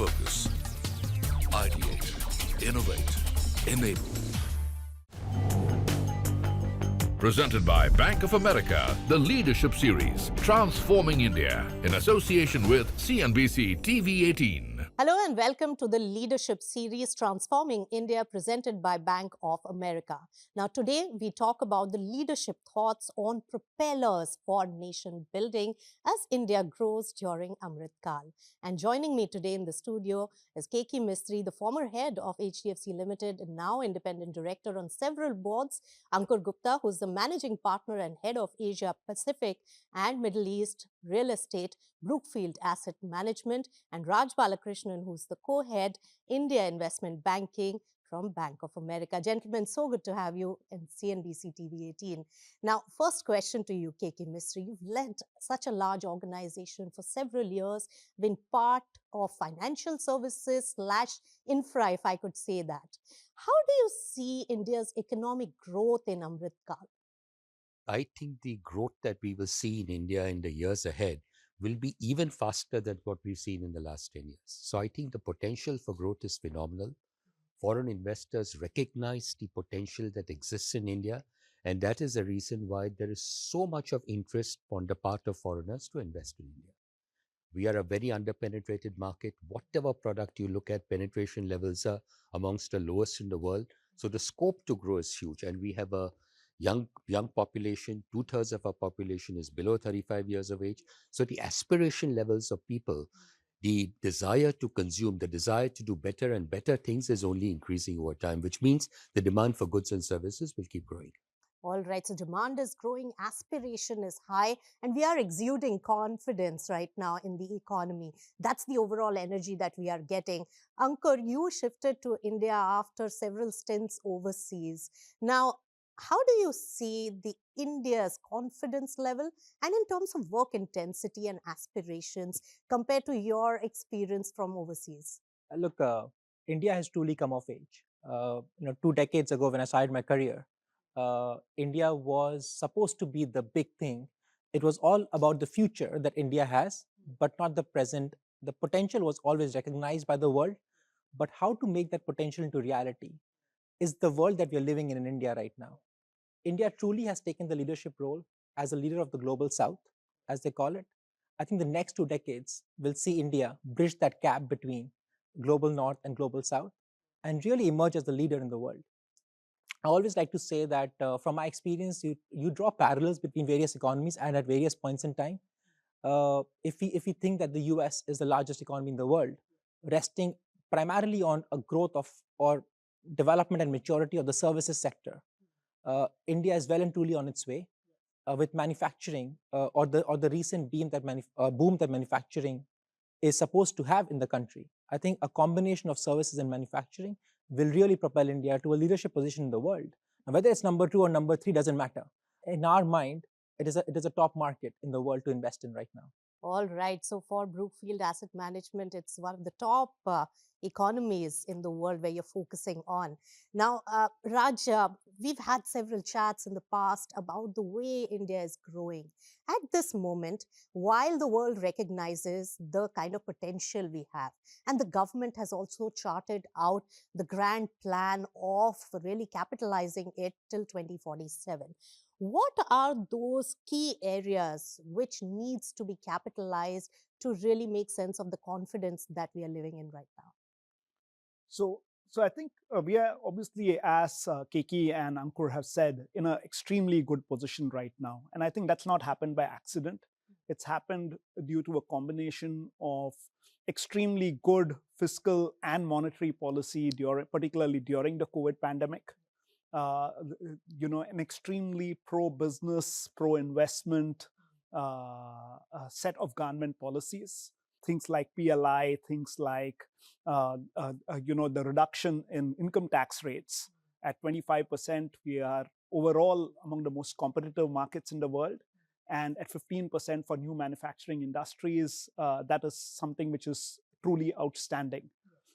Focus. Ideate. Innovate. Enable. Presented by Bank of America, the Leadership Series, Transforming India, in association with CNBC-TV18. Hello and welcome to the Leadership Series, Transforming India, presented by Bank of America. Now today we talk about the leadership thoughts on propellers for nation building as India grows during Amrit Kal. And joining me today in the studio is Keki Mistry, the former head of HDFC Limited and now independent director on several boards, Ankur Gupta, who's the managing partner and head of Asia Pacific and Middle East Real Estate, Brookfield Asset Management, and Raj Balakrishnan, who's the co-head India Investment Banking from Bank of America. Gentlemen, so good to have you in CNBC TV18. Now, first question to you, Keki Mistry. You've led such a large organization for several years, been part of financial services / infra, if I could say that. How do you see India's economic growth in Amrit Kal? I think the growth that we will see in India in the years ahead will be even faster than what we've seen in the last 10 years. So I think the potential for growth is phenomenal. Foreign investors recognize the potential that exists in India, and that is the reason why there is so much of interest on the part of foreigners to invest in India. We are a very underpenetrated market. Whatever product you look at, penetration levels are amongst the lowest in the world. So the scope to grow is huge, and we have a young population. 2/3 of our population is below 35 years of age. So the aspiration levels of people, the desire to consume, the desire to do better and better things is only increasing over time, which means the demand for goods and services will keep growing. All right, so demand is growing, aspiration is high, and we are exuding confidence right now in the economy. That's the overall energy that we are getting. Ankur, you shifted to India after several stints overseas. Now, how do you see the India's confidence level and in terms of work intensity and aspirations compared to your experience from overseas? Look, India has truly come of age. 2 decades ago when I started my career, India was supposed to be the big thing. It was all about the future that India has, but not the present. The potential was always recognized by the world, but how to make that potential into reality is the world that we are living in India right now. India truly has taken the leadership role as a leader of the global south, as they call it. I think the next 2 decades will see India bridge that gap between global north and global south and really emerge as the leader in the world. I always like to say that from my experience, you draw parallels between various economies and at various points in time. If we think that the US is the largest economy in the world, resting primarily on a growth of or development and maturity of the services sector, India is well and truly on its way with manufacturing or the recent boom that manufacturing is supposed to have in the country. I think a combination of services and manufacturing will really propel India to a leadership position in the world. And whether it's number 2 or number 3 doesn't matter. In our mind, it is a top market in the world to invest in right now. All right. So for Brookfield Asset Management, it's one of the top economies in the world where you're focusing on. Now, Raj, we've had several chats in the past about the way India is growing. At this moment, while the world recognizes the kind of potential we have, and the government has also charted out the grand plan of really capitalizing it till 2047. What are those key areas which needs to be capitalized to really make sense of the confidence that we are living in right now? So I think we are obviously, as Keki and Ankur have said, in an extremely good position right now. And I think that's not happened by accident. It's happened due to a combination of extremely good fiscal and monetary policy, particularly during the COVID pandemic. An extremely pro-business, pro-investment set of government policies. Things like PLI, things like the reduction in income tax rates. At 25%, we are overall among the most competitive markets in the world. And at 15% for new manufacturing industries, that is something which is truly outstanding.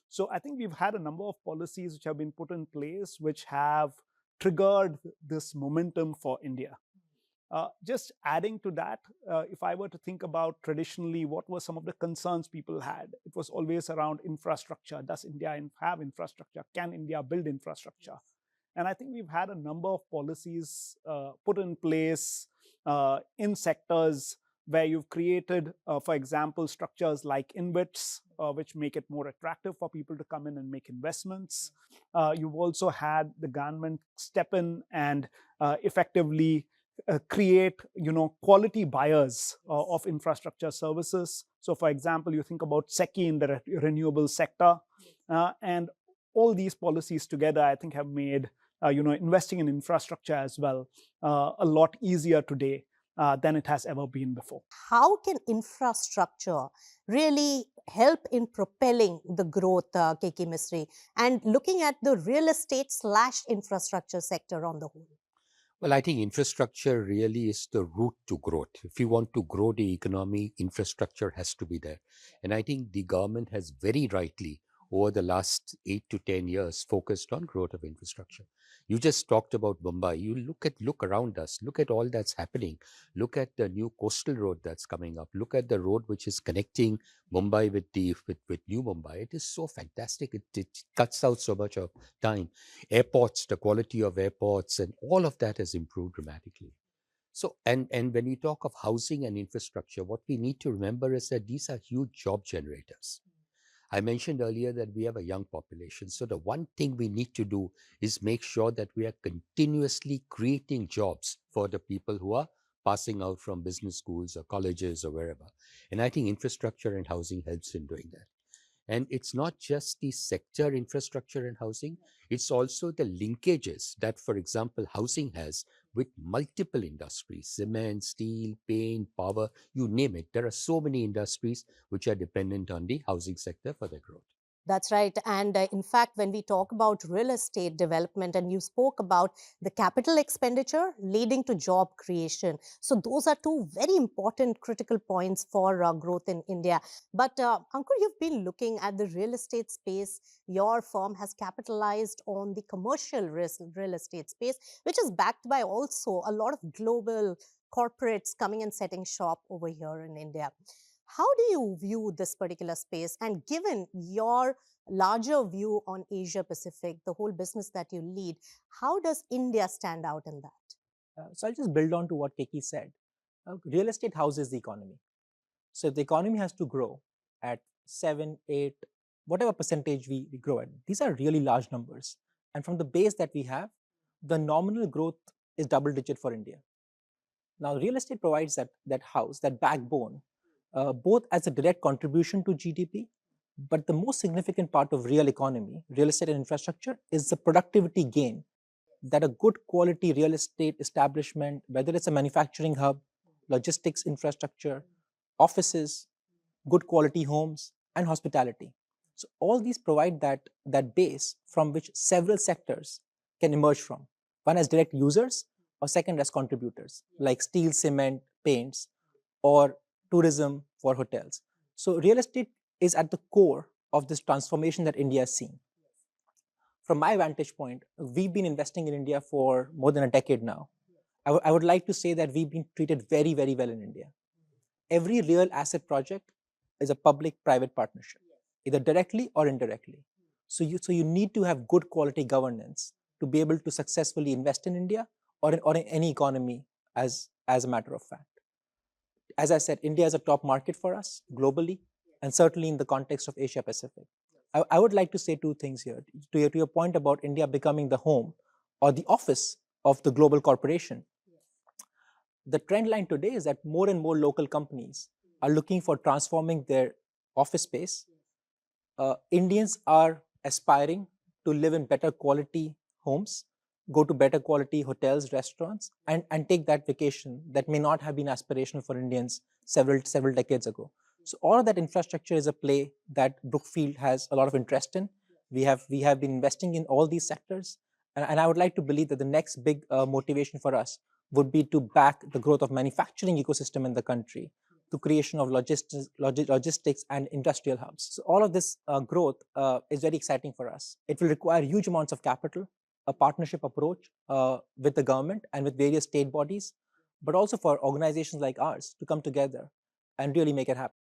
So I think we've had a number of policies which have been put in place which have triggered this momentum for India. Just adding to that, if I were to think about traditionally what were some of the concerns people had, it was always around infrastructure. Does India have infrastructure? Can India build infrastructure? And I think we've had a number of policies put in place in sectors where you've created, for example, structures like InvITs, which make it more attractive for people to come in and make investments. You've also had the government step in and effectively create, quality buyers of infrastructure services. So, for example, you think about SECI in the renewable sector, and all these policies together, I think, have made investing in infrastructure as well a lot easier today than it has ever been before. How can infrastructure really help in propelling the growth, Keki Mistry, and looking at the real estate / infrastructure sector on the whole? Well, I think infrastructure really is the route to growth. If you want to grow the economy, infrastructure has to be there. And I think the government has very rightly, over the last 8 to 10 years, focused on growth of infrastructure. You just talked about Mumbai. You look around us, look at all that's happening. Look at the new coastal road that's coming up. Look at the road which is connecting Mumbai with New Mumbai. It is so fantastic. It cuts out so much of time. Airports, the quality of airports, and all of that has improved dramatically. So, and when we talk of housing and infrastructure, what we need to remember is that these are huge job generators. I mentioned earlier that we have a young population. So the one thing we need to do is make sure that we are continuously creating jobs for the people who are passing out from business schools or colleges or wherever. And I think infrastructure and housing helps in doing that. And it's not just the sector infrastructure and housing, it's also the linkages that, for example, housing has with multiple industries: cement, steel, paint, power, you name it. There are so many industries which are dependent on the housing sector for their growth. That's right. And in fact, when we talk about real estate development, and you spoke about the capital expenditure leading to job creation. So, those are two very important critical points for growth in India. But, Ankur, you've been looking at the real estate space. Your firm has capitalized on the commercial real estate space, which is backed by also a lot of global corporates coming and setting shop over here in India. How do you view this particular space? And given your larger view on Asia Pacific, the whole business that you lead, how does India stand out in that? So I'll just build on to what Keki said. Real estate houses the economy. So if the economy has to grow at 7, 8, whatever percentage we grow at, these are really large numbers. And from the base that we have, the nominal growth is double digit for India. Now, real estate provides that house, that backbone, both as a direct contribution to GDP, but the most significant part of real economy, real estate and infrastructure, is the productivity gain that a good quality real estate establishment, whether it's a manufacturing hub, logistics infrastructure, offices, good quality homes, and hospitality. So all these provide that base from which several sectors can emerge from. One as direct users, or second as contributors, like steel, cement, paints, or tourism for hotels. So real estate is at the core of this transformation that India is seeing. From my vantage point, we've been investing in India for more than a decade now. I would like to say that we've been treated very, very well in India. Every real asset project is a public-private partnership, either directly or indirectly. So you need to have good quality governance to be able to successfully invest in India or in any economy as a matter of fact. As I said, India is a top market for us globally, and certainly in the context of Asia Pacific. I would like to say two things here. To your point about India becoming the home or the office of the global corporation, the trend line today is that more and more local companies are looking for transforming their office space. Indians are aspiring to live in better quality homes, go to better quality hotels, restaurants, and take that vacation that may not have been aspirational for Indians several decades ago. So all of that infrastructure is a play that Brookfield has a lot of interest in. We have been investing in all these sectors, and I would like to believe that the next big motivation for us would be to back the growth of manufacturing ecosystem in the country, to creation of logistics and industrial hubs. So all of this growth is very exciting for us. It will require huge amounts of capital, a partnership approach with the government and with various state bodies, but also for organizations like ours to come together and really make it happen.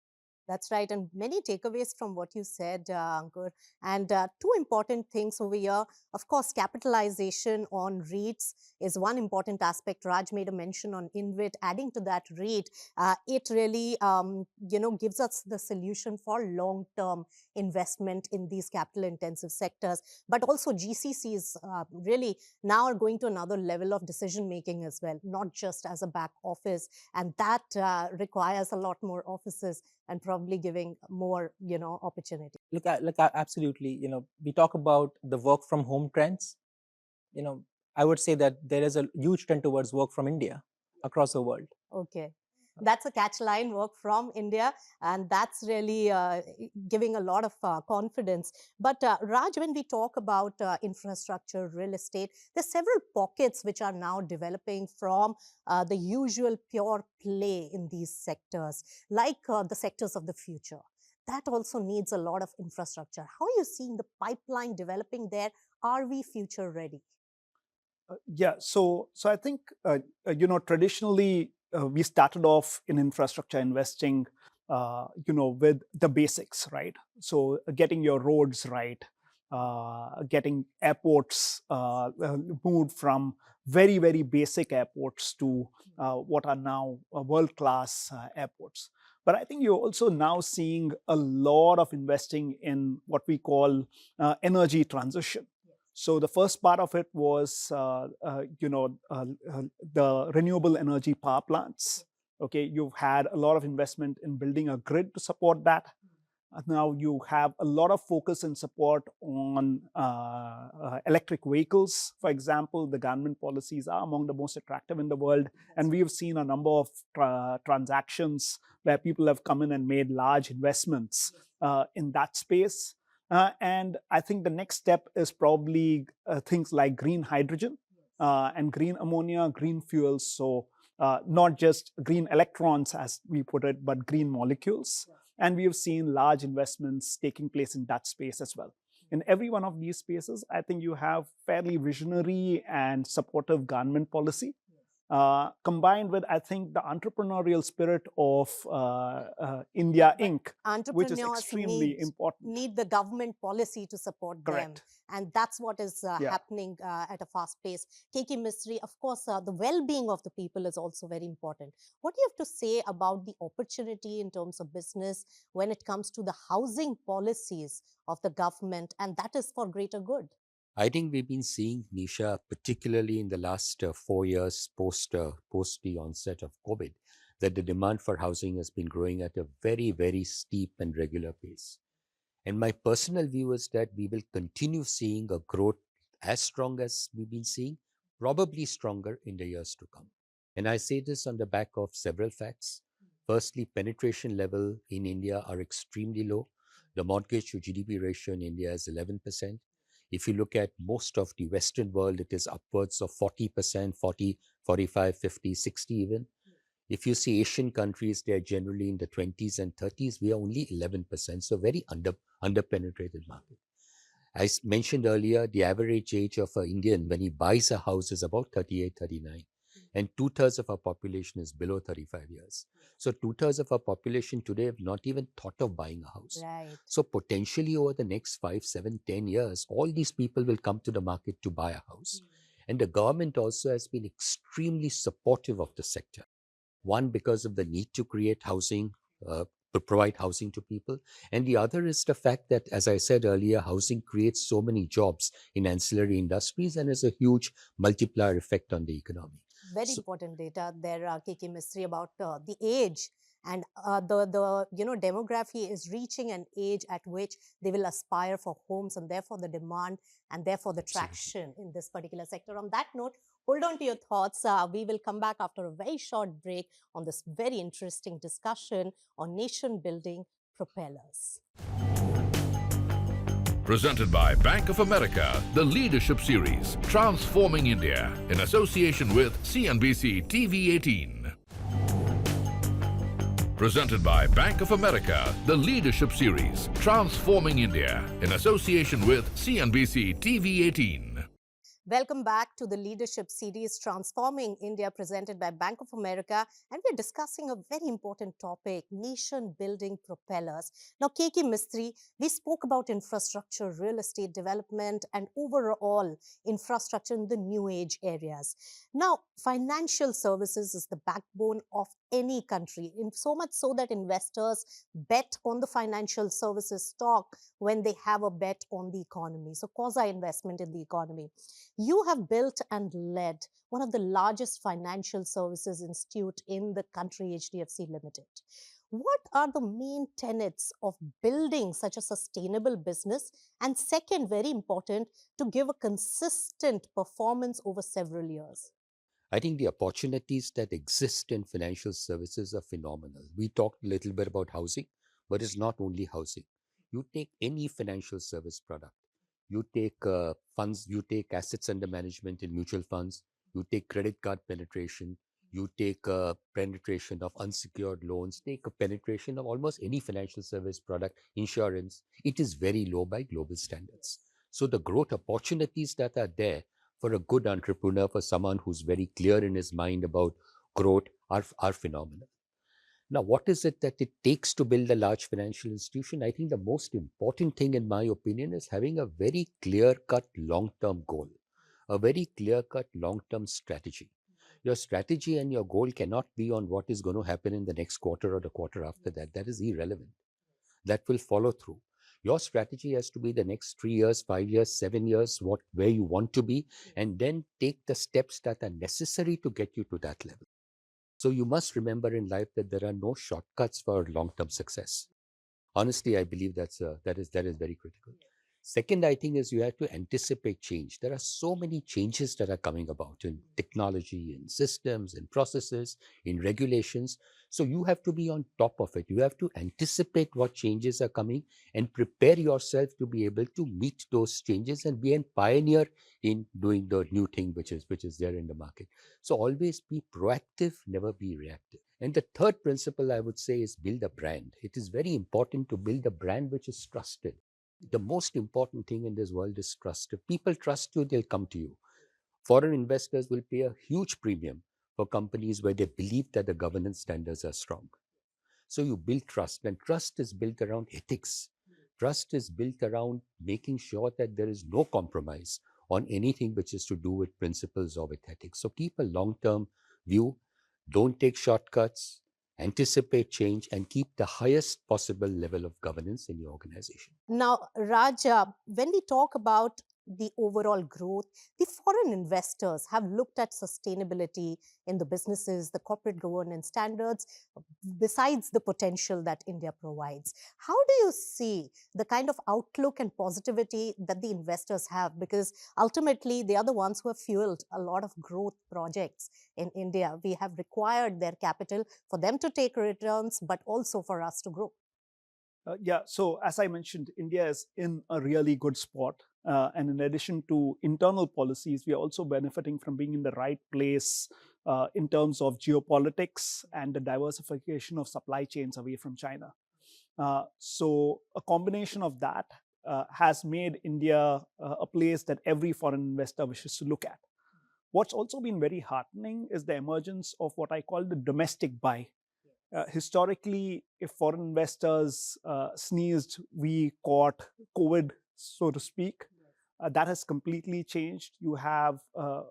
That's right. And many takeaways from what you said, Ankur. And two important things over here. Of course, capitalization on REITs is one important aspect. Raj made a mention on InvIT. Adding to that REIT, it really, gives us the solution for long-term investment in these capital-intensive sectors. But also GCCs really now are going to another level of decision-making as well, not just as a back office. And that requires a lot more offices and probably giving more, opportunity. Look, absolutely. We talk about the work from home trends. I would say that there is a huge trend towards work from India across the world. Okay. That's a catch line, work from India, and that's really giving a lot of confidence. But Raj, when we talk about infrastructure, real estate, there's several pockets which are now developing from the usual pure play in these sectors, like the sectors of the future. That also needs a lot of infrastructure. How are you seeing the pipeline developing there? Are we future ready? Yeah, so I think traditionally we started off in infrastructure investing, with the basics, right? So getting your roads right, getting airports moved from very, very basic airports to what are now world-class airports. But I think you're also now seeing a lot of investing in what we call energy transition. So the first part of it was, the renewable energy power plants. Okay, you've had a lot of investment in building a grid to support that. Now you have a lot of focus and support on electric vehicles. For example, the government policies are among the most attractive in the world. And we have seen a number of transactions where people have come in and made large investments in that space. And I think the next step is probably things like green hydrogen and green ammonia, green fuels. So not just green electrons, as we put it, but green molecules. And we have seen large investments taking place in that space as well. In every one of these spaces, I think you have fairly visionary and supportive government policy. Combined with, I think, the entrepreneurial spirit of India Inc., which is extremely important. Need the government policy to support Correct. them. And that's what is happening at a fast pace. Keki Mistry, of course, the well-being of the people is also very important. What do you have to say about the opportunity in terms of business when it comes to the housing policies of the government, and that is for greater good? I think we've been seeing, Nisha, particularly in the last 4 years post the onset of COVID, that the demand for housing has been growing at a very, very steep and regular pace. And my personal view is that we will continue seeing a growth as strong as we've been seeing, probably stronger in the years to come. And I say this on the back of several facts. Firstly, penetration level in India are extremely low. The mortgage to GDP ratio in India is 11%. If you look at most of the Western world, it is upwards of 40%, 40, 45, 50, 60 even. If you see Asian countries, they are generally in the 20s and 30s. We are only 11%, so very under-penetrated market. I mentioned earlier, the average age of an Indian when he buys a house is about 38, 39. And 2/3 of our population is below 35 years. So 2/3 of our population today have not even thought of buying a house. Right. So potentially over the next 5, 7, 10 years, all these people will come to the market to buy a house. And the government also has been extremely supportive of the sector. One, because of the need to create housing, to provide housing to people. And the other is the fact that, as I said earlier, housing creates so many jobs in ancillary industries and has a huge multiplier effect on the economy. Very important data there, Keki Mistry, about the age, and the demography is reaching an age at which they will aspire for homes, and therefore the demand and therefore the traction in this particular sector. On that note, hold on to your thoughts. We will come back after a very short break on this very interesting discussion on Nation Building Propellers. Presented by Bank of America, the Leadership Series, Transforming India, in association with CNBC-TV18. Presented by Bank of America, the Leadership Series, Transforming India, in association with CNBC-TV18. Welcome back to the leadership series Transforming India, presented by Bank of America. And we're discussing a very important topic, nation building propellers. Now, Keki Mistry, we spoke about infrastructure, real estate development, and overall infrastructure in the new age areas. Now, financial services is the backbone of any country, in so much so that investors bet on the financial services stock when they have a bet on the economy. So, quasi investment in the economy. You have built and led one of the largest financial services institute in the country, HDFC Limited. What are the main tenets of building such a sustainable business? And second, very important, to give a consistent performance over several years. I think the opportunities that exist in financial services are phenomenal. We talked a little bit about housing, but it's not only housing. You take any financial service product, you take funds, you take assets under management in mutual funds, you take credit card penetration, you take penetration of unsecured loans, take a penetration of almost any financial service product, insurance. It is very low by global standards. So the growth opportunities that are there for a good entrepreneur, for someone who's very clear in his mind about growth, are phenomenal. Now, what is it that it takes to build a large financial institution? I think the most important thing, in my opinion, is having a very clear-cut long-term goal, a very clear-cut long-term strategy. Your strategy and your goal cannot be on what is going to happen in the next quarter or the quarter after that. That is irrelevant. That will follow through. Your strategy has to be the next 3 years, 5 years, 7 years, where you want to be, and then take the steps that are necessary to get you to that level. So you must remember in life that there are no shortcuts for long-term success. Honestly, I believe that is very critical. Second, I think, is you have to anticipate change. There are so many changes that are coming about in technology, in systems, in processes, in regulations. So you have to be on top of it. You have to anticipate what changes are coming and prepare yourself to be able to meet those changes and be a pioneer in doing the new thing which is there in the market. So always be proactive, never be reactive. And the third principle I would say is build a brand. It is very important to build a brand which is trusted. The most important thing in this world is trust. If people trust you, they'll come to you. Foreign investors will pay a huge premium for companies where they believe that the governance standards are strong. So you build trust, and trust is built around ethics. Trust is built around making sure that there is no compromise on anything which is to do with principles or with ethics. So keep a long-term view. Don't take shortcuts. Anticipate change and keep the highest possible level of governance in your organization. Now, Raj, when we talk about the overall growth, the foreign investors have looked at sustainability in the businesses, the corporate governance standards, besides the potential that India provides. How do you see the kind of outlook and positivity that the investors have? Because ultimately, they are the ones who have fueled a lot of growth projects in India. We have required their capital for them to take returns, but also for us to grow. So as I mentioned, India is in a really good spot. And in addition to internal policies, we are also benefiting from being in the right place in terms of geopolitics and the diversification of supply chains away from China. So a combination of that has made India a place that every foreign investor wishes to look at. What's also been very heartening is the emergence of what I call the domestic buy. Historically, if foreign investors sneezed, we caught COVID, so to speak. That has completely changed. You have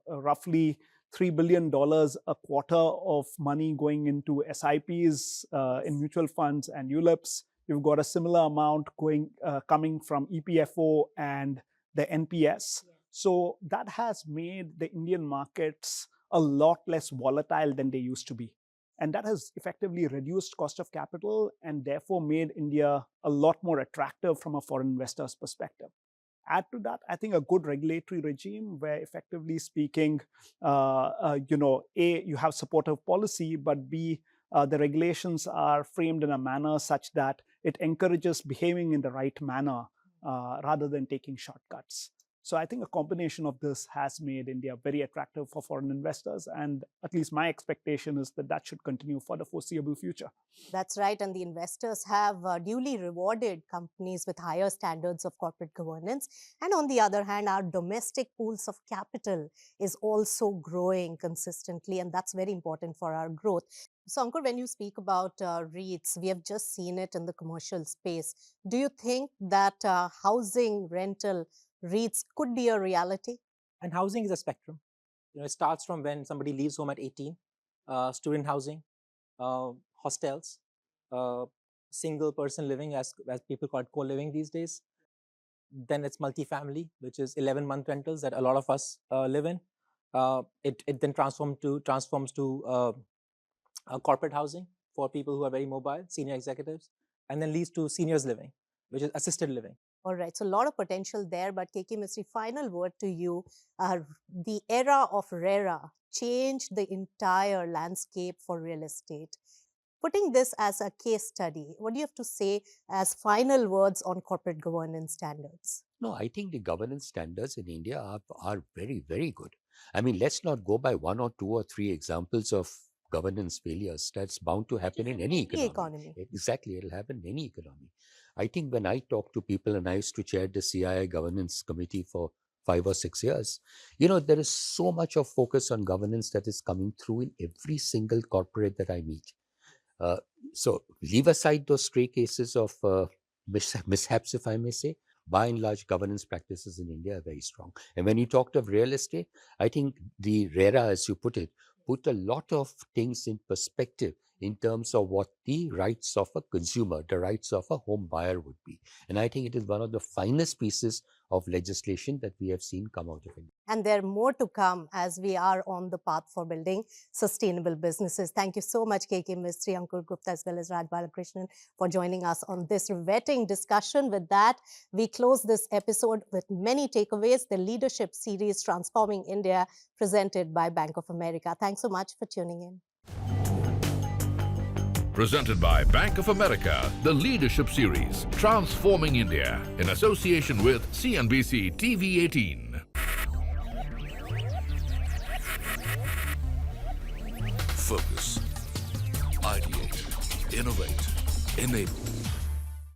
roughly $3 billion a quarter of money going into SIPs in mutual funds and ULIPs. You've got a similar amount coming from EPFO and the NPS. So that has made the Indian markets a lot less volatile than they used to be. And that has effectively reduced cost of capital and therefore made India a lot more attractive from a foreign investor's perspective. Add to that, I think, a good regulatory regime where, effectively speaking, A, you have supportive policy, but B, the regulations are framed in a manner such that it encourages behaving in the right manner rather than taking shortcuts. So I think a combination of this has made India very attractive for foreign investors. And at least my expectation is that that should continue for the foreseeable future. That's right. And the investors have duly rewarded companies with higher standards of corporate governance. And on the other hand, our domestic pools of capital is also growing consistently. And that's very important for our growth. So, Ankur, when you speak about REITs, we have just seen it in the commercial space. Do you think that housing rental REITs could be a reality? And housing is a spectrum. It starts from when somebody leaves home at 18, student housing, hostels, single person living, as people call it, co-living these days. Then it's multifamily, which is 11-month rentals that a lot of us live in. It then transforms to corporate housing for people who are very mobile, senior executives, and then leads to seniors living, which is assisted living. All right, so a lot of potential there, but Keki Mistry, final word to you. The era of RERA changed the entire landscape for real estate. Putting this as a case study, what do you have to say as final words on corporate governance standards? No, I think the governance standards in India are very, very good. I mean, let's not go by 1 or 2 or 3 examples of governance failures. That's bound to happen in any economy. Exactly, it'll happen in any economy. I think when I talk to people, and I used to chair the CII governance committee for 5 or 6 years, there is so much of focus on governance that is coming through in every single corporate that I meet. So leave aside those stray cases of mishaps, if I may say. By and large, governance practices in India are very strong. And when you talked of real estate, I think the RERA, as you put it, put a lot of things in perspective in terms of what the rights of a consumer, the rights of a home buyer would be. And I think it is one of the finest pieces of legislation that we have seen come out of India. And there are more to come as we are on the path for building sustainable businesses. Thank you so much, Keki Mistry, Ankur Gupta, as well as Raj Balakrishnan, for joining us on this riveting discussion. With that, we close this episode with many takeaways, the leadership series Transforming India, presented by Bank of America. Thanks so much for tuning in. Presented by Bank of America, the Leadership Series, Transforming India, in association with CNBC-TV18. Focus, ideate, innovate, enable.